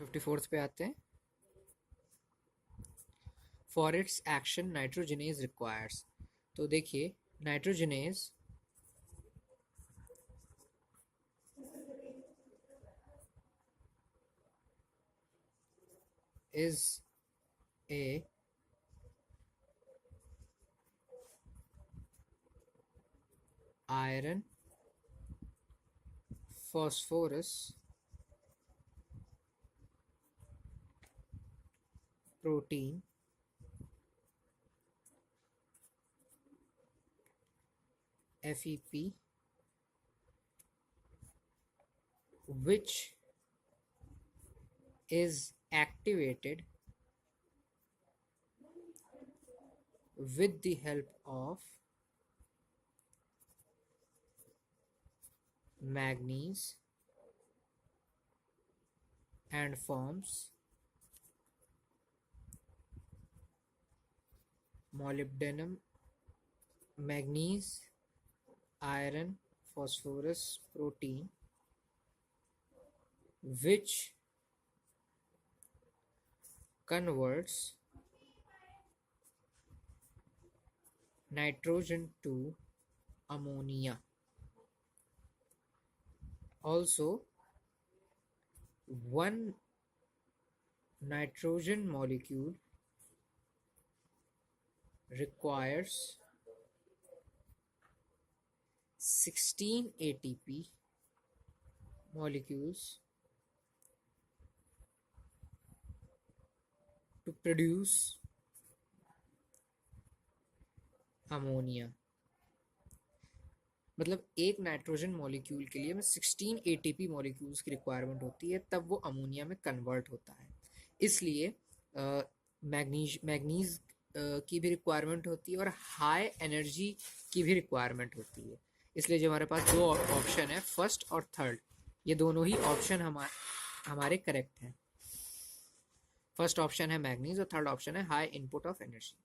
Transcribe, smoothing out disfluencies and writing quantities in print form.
54th पे आते हैं। For its action nitrogenase requires. तो देखिए nitrogenase is a iron phosphorus protein FEP which is activated with the help of manganese and forms molybdenum, manganese, iron, phosphorus protein, which converts nitrogen to ammonia. Also, one nitrogen molecule requires 16 ATP molecules to produce ammonia. मतलब एक nitrogen molecule के लिए हमें 16 ATP molecules की requirement होती है, तब वो अमोनिया में कन्वर्ट होता है। इसलिए मैग्नीज की भी रिक्वायरमेंट होती है और हाई एनर्जी की भी रिक्वायरमेंट होती है। इसलिए जो हमारे पास दो ऑप्शन है, फर्स्ट और थर्ड, ये दोनों ही ऑप्शन हमारे करेक्ट हैं। फर्स्ट ऑप्शन है मैग्नीज और थर्ड ऑप्शन है हाई इनपुट ऑफ एनर्जी।